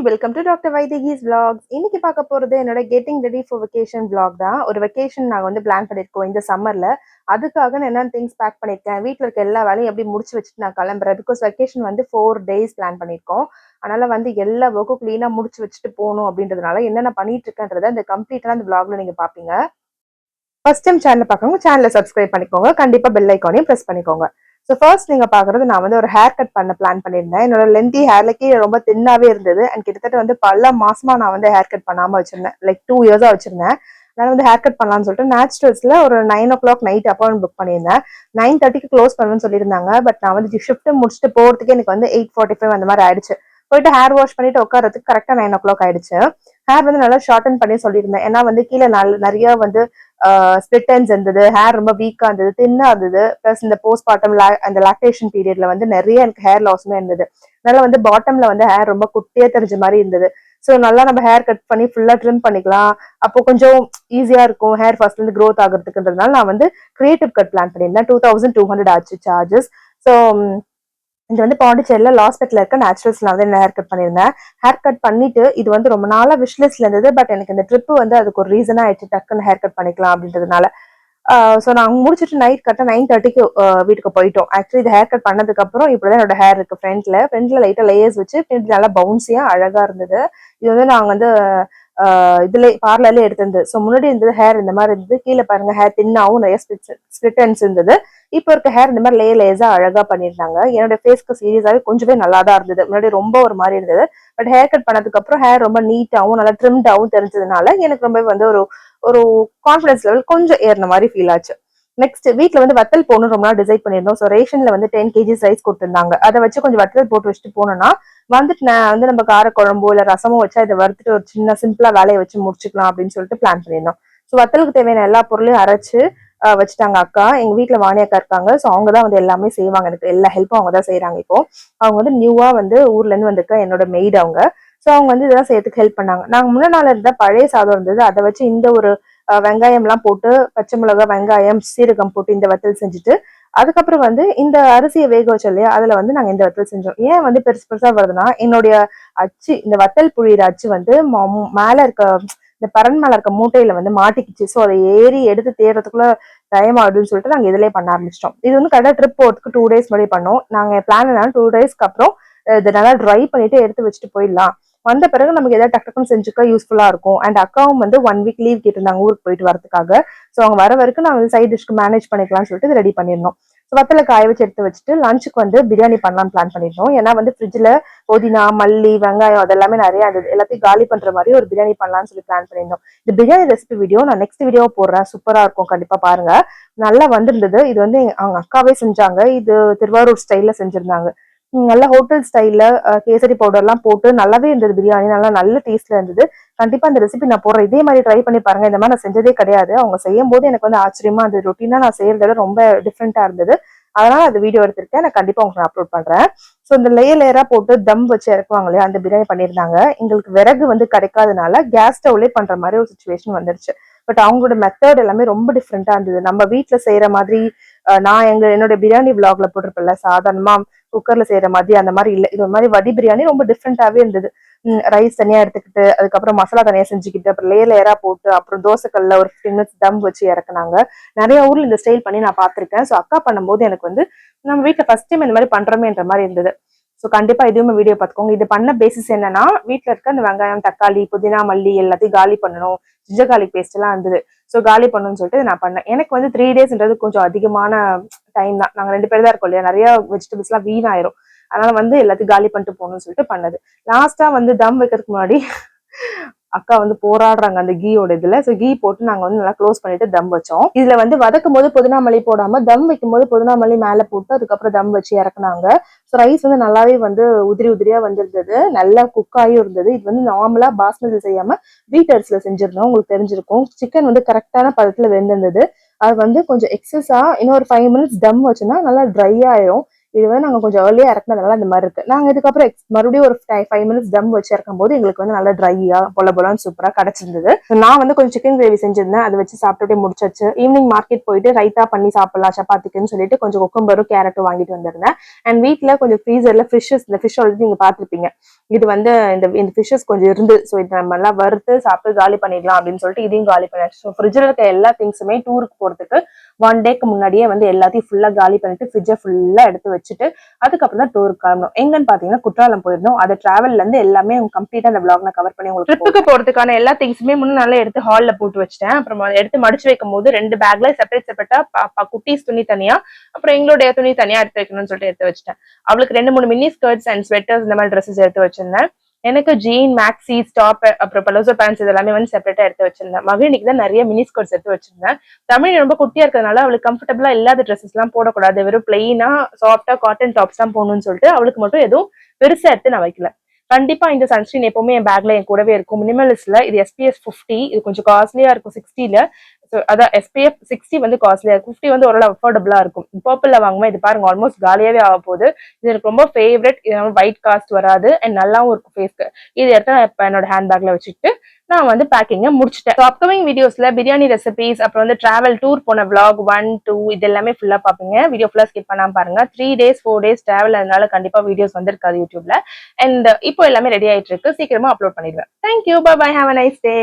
Welcome to doctor Vaidehi's vlogs. இன்னைக்கு பார்க்க போறது என்னோட getting ready for vacation vlog தான். ஒரு வெக்கேஷன் நாங்கள் வந்து பிளான் பண்ணியிருக்கோம் இந்த சம்மர்ல. அதுக்காக நான் என்னென்ன திங்ஸ் பேக் பண்ணியிருக்கேன், வீட்டில் இருக்க எல்லா வேலையும் எப்படி முடிச்சு வச்சுட்டு நான் கிளம்புறேன். பிகாஸ் வெக்கேஷன் வந்து 4 days பிளான் பண்ணியிருக்கோம். அதனால வந்து எல்லா ஒர்க்கும் க்ளீனாக முடிச்சு வச்சுட்டு போகணும் அப்படின்றதுனால என்னென்ன பண்ணிட்டு இருக்கேன்றதை இந்த கம்ப்ளீட்டாக அந்த vlogல நீங்க பார்ப்பீங்க. ஃபர்ஸ்ட் டைம் சேனல் பார்க்கறவங்க சேனலை சப்ஸ்கிரைப் பண்ணிக்கோங்க. கண்டிப்பா பெல் ஐக்கானையும் ப்ரெஸ் பண்ணிக்கோங்க. ஸோ ஃபர்ஸ்ட் நீங்க பாக்குறது, நான் வந்து ஒரு ஹேர் கட் பண்ண பிளான் பண்ணியிருந்தேன். என்னோட லென்த்தி ஹேர்ல கீழே ரொம்ப தின்னாவே இருந்தது. அண்ட் கிட்டத்தட்ட வந்து பல மாசமா நான் வந்து ஹேர் கட் பண்ணாம வச்சிருந்தேன். லைக் 2 years வச்சிருந்தேன். அதனால வந்து ஹேர் கட் பண்ணலாம்னு சொல்லிட்டு நேச்சுரல்ஸ்ல ஒரு 9 o'clock நைட் அப்பாயின்மெண்ட் புக் பண்ணியிருந்தேன். 9:30க்கு க்ளோஸ் பண்ணுன்னு சொல்லியிருந்தாங்க. பட் நான் வந்து ஷிஃப்ட் முடிச்சுட்டு போறதுக்கு எனக்கு வந்து 8:45 அந்த மாதிரி ஆயிடுச்சு. போயிட்டு ஹேர் வாஷ் பண்ணிட்டு உட்காரத்துக்கு கரெக்டா 9 o'clock ஆயிடுச்சு. ஹேர் வந்து நல்லா ஷார்டன் பண்ணி சொல்லியிருந்தேன். ஏன்னா வந்து கீழே நிறைய வந்து ஸ்பிளிட் எண்ட்ஸ் இருந்தது, ஹேர் ரொம்ப வீக்கா இருந்தது, தின்னா இருந்தது. பிளஸ் இந்த போஸ்ட்மார்ட்டம் அந்த லாக்டேஷன் பீரியட்ல வந்து நிறைய எனக்கு ஹேர் லாஸுமே இருந்தது. அதனால வந்து பாட்டம்ல வந்து ஹேர் ரொம்ப குட்டியா தெரிஞ்ச மாதிரி இருந்தது. ஸோ நல்லா நம்ம ஹேர் கட் பண்ணி ஃபுல்லா ட்ரிம் பண்ணிக்கலாம். அப்போ கொஞ்சம் ஈஸியா இருக்கும் ஹேர் ஃபர்ஸ்ட்ல இருந்து க்ரோத் ஆகுறதுக்குன்றதுனால நான் வந்து கிரியேட்டிவ் கட் பிளான் பண்ணியிருந்தேன். 2200 ஆச்சு சார்ஜஸ். ஸோ இது வந்து பாண்டிச்சேரியில லாஸ்பெட்ல இருக்க நேச்சுரல்ஸ்ல வந்து என்ன ஹேர் கட் பண்ணியிருந்தேன். ஹேர் கட் பண்ணிட்டு இது வந்து ரொம்ப நாளா விஷ்லிஸ்ட்ல இருந்தது. பட் எனக்கு இந்த ட்ரிப் வந்து அதுக்கு ஒரு ரீசனா ஆயிடுச்சு, டக்குன்னு ஹேர் கட் பண்ணிக்கலாம் அப்படின்றதுனால. ஸோ நாங்கள் முடிச்சுட்டு நைட் கரெக்டாக 9:30க்கு வீட்டுக்கு போயிட்டோம். ஆக்சுவலி இது ஹேர் கட் பண்ணதுக்கு அப்புறம் இப்படிதான் என்னோட ஹேர் இருக்கு. ஃப்ரண்ட்ல லைட்டா லேயர்ஸ் வச்சு ஃப்ரண்ட் நல்லா பவுன்சியா அழகா இருந்தது. இது வந்து நாங்க வந்து இதுல பார்லர்ல எடுத்திருந்தது. ஸோ முன்னாடி இருந்தது ஹேர் இந்த மாதிரி இருந்தது. கீழே பாருங்க ஹேர் தின்னாவும் நிறைய ஸ்பிளிட்டன்ஸ் இருந்தது. இப்போ இருக்க ஹேர் இந்த மாதிரி லேயர்ஸா அழகா பண்ணியிருந்தாங்க. என்னோட ஃபேஸ்க்கு சீரியஸாவே கொஞ்சமே நல்லா தான் இருந்தது. முன்னாடி ரொம்ப ஒரு மாதிரி இருந்தது. பட் ஹேர் கட் பண்ணதுக்கு அப்புறம் ஹேர் ரொம்ப நீட்டாவும் நல்லா ட்ரிம்டாவும் தெரிஞ்சதுனால எனக்கு ரொம்ப வந்து ஒரு ஒரு கான்ஃபிடன்ஸ் லெவல் கொஞ்சம் ஏறின மாதிரி ஃபீல் ஆச்சு. நெக்ஸ்ட் வீட்ல வந்து வத்தல் போகணும் ரொம்ப நாள் டிசைட் பண்ணியிருந்தோம். ஸோ ரேஷன்ல வந்து 10 kg ரைஸ் கொடுத்துருந்தாங்க. அதை வச்சு கொஞ்சம் வத்தல் போட்டு வச்சுட்டு போனோம்னா வந்துட்டு நான் வந்து நம்ம கார குழம்போ இல்ல ரசமோ வச்சா இதை வறுத்துட்டு ஒரு சின்ன சிம்பிளா வேலையை வச்சு முடிச்சுக்கலாம் அப்படின்னு சொல்லிட்டு பிளான் பண்ணியிருந்தோம். ஸோ வத்தலுக்கு தேவையான எல்லா பொருளையும் அரைச்சு வச்சுட்டாங்க அக்கா. எங்க வீட்டுல வாணி அக்கா இருக்காங்க. ஸோ அவங்கதான் வந்து எல்லாமே செய்வாங்க. எனக்கு எல்லா ஹெல்ப்பும் அவங்க தான் செய்யறாங்க. இப்போ அவங்க வந்து நியூவா வந்து ஊர்ல இருந்து வந்திருக்க என்னோட மெய்டு அவங்க. ஸோ அவங்க வந்து இதெல்லாம் செய்யறதுக்கு ஹெல்ப் பண்ணாங்க. நாங்க முன்ன நாள் இருந்த பழைய சாதம் இருந்தது. அதை வச்சு இந்த ஒரு வெங்காயம் எல்லாம் போட்டு பச்சை மிளகாய் வெங்காயம் சீரகம் போட்டு இந்த வத்தல் செஞ்சுட்டு அதுக்கப்புறம் வந்து இந்த அரிசியை வேக வச்சோம் இல்லையா, அதுல வந்து நாங்க இந்த வத்தல் செஞ்சோம். ஏன் வந்து பெருசு பெருசா வருதுன்னா, என்னுடைய அச்சு இந்த வத்தல் புழியிற அச்சு வந்து மேல இருக்க இந்த பரன் மேல இருக்க மூட்டையில வந்து மாட்டிக்கிச்சு. ஸோ அதை ஏறி எடுத்து தேடுறதுக்குள்ள டைம் ஆகுதுன்னு சொல்லிட்டு நாங்க இதுலயே பண்ண ஆரம்பிச்சிட்டோம். இது வந்து கரெக்டா ட்ரிப் போறதுக்கு 2 days முன்னாடி பண்ணோம். நாங்க பிளான் என்னன்னா 2 daysக்கு அப்புறம் இதை நல்லா ட்ரை பண்ணிட்டு எடுத்து வச்சுட்டு போயிடலாம். வந்த பிறகு நமக்கு ஏதாவது டக்குன்னு செஞ்சுக்க யூஸ்ஃபுல்லா இருக்கும். அண்ட் அக்காவும் வந்து 1 week லீவ் கேட்டிருந்தாங்க ஊருக்கு போயிட்டு வரதுக்காக. ஸோ அவங்க வர வரைக்கும் நான் வந்து சைட் டிஷ்க்கு மேனேஜ் பண்ணிக்கலாம்னு சொல்லிட்டு ரெடி பண்ணிருந்தோம். ஸோ வத்தல காய வச்சு எடுத்து வச்சுட்டு லஞ்சுக்கு வந்து பிரியாணி பண்ணலாம்னு பிளான் பண்ணிருந்தோம். ஏன்னா வந்து ஃப்ரிட்ஜ்ல புதினா மல்லி வெங்காயம் அதெல்லாமே நிறைய இருந்தது. எல்லாத்தையும் காலி பண்ற மாதிரி ஒரு பிரியாணி பண்ணலாம்னு சொல்லி பிளான் பண்ணியிருந்தோம். இந்த பிரியாணி ரெசிபி வீடியோ நான் நெக்ஸ்ட் வீடியோ போடுறேன். சூப்பரா இருக்கும், கண்டிப்பா பாருங்க. நல்லா வந்திருந்தது. இது வந்து அவங்க அக்காவே செஞ்சாங்க. இது திருவாரூர் ஸ்டைல்ல செஞ்சிருந்தாங்க. நல்ல ஹோட்டல் ஸ்டைல்ல கேசரி பவுடர் எல்லாம் போட்டு நல்லாவே இருந்தது. பிரியாணி நல்ல டேஸ்ட்ல இருந்தது. கண்டிப்பா இந்த ரெசிபி நான் போடுறேன். இதே மாதிரி ட்ரை பண்ணி பாருங்க. இந்த மாதிரி நான் செஞ்சதே கிடையாது. அவங்க செய்யும் போது எனக்கு வந்து ஆச்சரியமா இருந்தது. ரொட்டீனா நான் செய்யறத ரொம்ப டிஃப்ரெண்டா இருந்தது. அதனால அந்த வீடியோ எடுத்திருக்கேன். நான் கண்டிப்பா உங்களுக்கு அப்லோட் பண்றேன். ஸோ இந்த லேயரா போட்டு தம் வச்சு இறக்குவாங்க இல்லையா, அந்த பிரியாணி பண்ணியிருந்தாங்க. எங்களுக்கு விறகு வந்து கிடைக்காதனால கேஸ் ஸ்டவ்லே பண்ற மாதிரி ஒரு சுச்சுவேஷன் வந்துருச்சு. பட் அவங்களோட மெத்தட் எல்லாமே ரொம்ப டிஃப்ரெண்டா இருந்தது. நம்ம வீட்டுல செய்யற மாதிரி நான் என்னோட பிரியாணி விளாக்ல போட்டிருப்பேன்ல, சாதாரணமா குக்கர்ல செய்யற மாதிரி அந்த மாதிரி இல்லை. இது ஒரு மாதிரி வடி பிரியாணி ரொம்ப டிஃப்ரெண்டாவே இருந்தது. ரைஸ் தனியா எடுத்துக்கிட்டு அதுக்கப்புறம் மசாலா தனியா செஞ்சுக்கிட்டு அப்புறம் லேயரா போட்டு அப்புறம் தோசைக்கல்ல ஒரு 15 minutes தம் வச்சு இறக்குனாங்க. நிறைய ஊர்ல இந்த ஸ்டைல் பண்ணி நான் பார்த்திருக்கேன். ஸோ அக்கா பண்ணும்போது எனக்கு வந்து நம்ம வீட்டுல ஃபர்ஸ்ட் டைம் இந்த மாதிரி பண்றோமேன்ற மாதிரி இருந்தது. ஸோ கண்டிப்பா இதுவுமே வீடியோ பார்த்துக்கோங்க. இது பண்ண பேசிஸ் என்னன்னா, வீட்டுல இருக்க அந்த வெங்காயம் தக்காளி புதினா மல்லி எல்லாத்தையும் காலி பண்ணணும். ஜிஞ்சர் கார்லிக் பேஸ்ட் எல்லாம் இருந்தது. ஸோ காலி பண்ணணும்னு சொல்லிட்டு நான் பண்ணேன். எனக்கு வந்து 3 daysன்றது கொஞ்சம் அதிகமான டைம் தான். நாங்க 2 பேர் தான் இருக்கோம் இல்லையா, நிறைய வெஜிடபிள்ஸ் எல்லாம் வீணாயிரும். அதனால வந்து எல்லாத்தையும் காலி பண்ணிட்டு போகணும்னு சொல்லிட்டு பண்ணது. லாஸ்டா வந்து தம் வைக்கிறதுக்கு முன்னாடி அக்கா வந்து போராடுறாங்க அந்த கீயோட இதுல. ஸோ கீ போட்டு நாங்க வந்து நல்லா க்ளோஸ் பண்ணிட்டு தம் வச்சோம். இதுல வந்து வதக்கும் போது புதினா மல்லி போடாம தம் வைக்கும் போது புதினா மல்லி மேல போட்டு அதுக்கப்புறம் தம் வச்சு இறக்குனாங்க. ஸோ ரைஸ் வந்து நல்லாவே வந்து உதிரி உதிரியா வந்திருந்தது. நல்லா குக்காயும் இருந்தது. இது வந்து நார்மலா பாஸ்மதி செய்யாம வீட் அரிசியில செஞ்சிருந்தோம். உங்களுக்கு தெரிஞ்சிருக்கும். சிக்கன் வந்து கரெக்டான பதத்துல வெந்திருந்தது. அது வந்து கொஞ்சம் எக்ஸஸா இன்னொரு 5 minutes தம் வச்சுன்னா நல்லா ட்ரை ஆயிரும். இது வந்து நாங்க கொஞ்சம் ஏர்லியா இறக்குனதுனால அந்த மாதிரி இருக்கு. நாங்க இதுக்கப்புறம் மறுபடியும் ஒரு 5 மினிட்ஸ் தம் வச்சு இறக்கும் போது எங்களுக்கு வந்து நல்லா ட்ரையா பொல சூப்பரா கிடைச்சிருந்தது. நான் வந்து கொஞ்சம் சிக்கன் கிரேவி செஞ்சிருந்தேன், அதை வச்சு சாப்பிட்டுட்டே முடிச்சாச்சு. ஈவினிங் மார்க்கெட் போயிட்டு ரைத்தா பண்ணி சாப்பிடலாம் சப்பாத்திக்குன்னு சொல்லிட்டு கொஞ்சம் கொக்கம்பரும் கேரட்டும் வாங்கிட்டு வந்திருந்தேன். அண்ட் வீட்டுல கொஞ்சம் ஃப்ரீசர்ல ஃபிஷ்ஷஸ், இந்த ஃபிஷ் ஆல்ரெடி நீங்க பார்த்துருப்பீங்க. இது வந்து இந்த ஃபிஷ்ஷஸ் கொஞ்சம் இருந்து, ஸோ இது நம்ம எல்லாம் வறுத்து சாப்பிட்டு காலி பண்ணிடலாம் அப்படின்னு சொல்லிட்டு இதையும் காலி பண்ணியாச்சு. ஸோ ஃப்ரிட்ஜில் இருக்க எல்லா திங்ஸுமே டூருக்கு போறதுக்கு 1 டேக்கு முன்னாடியே வந்து எல்லாத்தையும் ஃபுல்லா காலி பண்ணிட்டு ஃப்ரிட்ஜை ஃபுல்லா எடுத்து வச்சுட்டு அதுக்கப்புறம் தான் டூருக்கு கிளம்பணும். எங்கன்னு பாத்தீங்கன்னா குற்றாலம் போயிருந்தோம். அது டிராவல்ல இருந்து எல்லாமே கம்ப்ளீட்டா அந்த vlog நான் கவர் பண்ணி உங்களுக்கு ட்ரிப்புக்கு போறதுக்கான எல்லா திங்ஸுமே முன்னாலே எடுத்து ஹால்ல போட்டு வச்சிட்டேன். அப்புறம் எடுத்து மடிச்சு வைக்கும் போது 2 பேக்ல செப்பரேட்டா குட்டீஸ் துணி தனியா, அப்புறம் எங்களுடைய துணி தனியா எடுத்து வைக்கணும்னு சொல்லிட்டு எடுத்து வச்சிட்டேன். அவளுக்கு 2-3 மினி ஸ்கர்ட்ஸ் அண்ட் ஸ்வெட்டர்ஸ் இந்த மாதிரி ட்ரெஸ்ஸஸ் எடுத்து வச்சிருந்தேன். எனக்கு ஜீன், மேக்ஸி, டாப், அப்புறம் பலோசோ பேண்ட்ஸ் இதெல்லாமே வந்து செப்பரேட்டா எடுத்து வச்சிருந்தேன். மகிழினிக்கு தான் நிறைய மினி ஸ்கர்ட்ஸ் எடுத்து வச்சிருந்தேன். தமிழ் ரொம்ப குட்டியா இருக்கிறதுனால அவளுக்கு கம்ஃபர்டபுளா இல்லாத ட்ரெஸ்ஸஸ் எல்லாம் போடக்கூடாது, வெறும் பிளெயினா சாஃப்டா காட்டன் டாப்ஸ் தான் போகணும்னு சொல்லிட்டு அவளுக்கு மட்டும் எதுவும் பெருசா எடுத்து நான் வைக்கல. கண்டிப்பா இந்த சன்ஸ்கிரீன் எப்பவுமே என் பேக்ல என் கூடவே இருக்கும். மினிமலிஸ்ட்ல இது SPF 50, இது கொஞ்சம் காஸ்ட்லியா இருக்கும் 60ல. அதான் SPF 60 வந்து காஸ்ட்லியா இருக்கும், 50 வந்து ஓரளவு அஃபோர்டபுளா இருக்கும். பர்பிள்ல வாங்குமா, இது பாருங்க ஆல்மோஸ்ட் காலியாவே ஆக போகுது. இது எனக்கு ரொம்ப ஃபேவரட். இது ஒயிட் காஸ்ட் வராது அண்ட் நல்லாவும் இருக்கும் ஃபேஸ்க்கு. இது எடுத்து நான் இப்ப என்னோட ஹேண்ட் பேக்ல வச்சுட்டு நான் வந்து பேக்கிங்க முடிச்சிட்டேன். அப்கமிங் வீடியோஸ்ல பிரியாணி ரெசிபிஸ், அப்புறம் வந்து டிராவல் டூர் போன vlog 1, 2 இது எல்லாமே ஃபுல்லா பாப்பீங்க. வீடியோ ஃபுல்லா ஸ்கிப் பண்ணாம பாருங்க. 3 days 4 days டிராவல், அதனால கண்டிப்பா வீடியோஸ் வந்திருக்காது யூடியூப்ல. அண்ட் இப்போ எல்லாமே ரெடி ஆயிட்டு இருக்கு, சீக்கிரமா அப்லோட் பண்ணிடுவேன். Thank you, bye bye, have a nice day.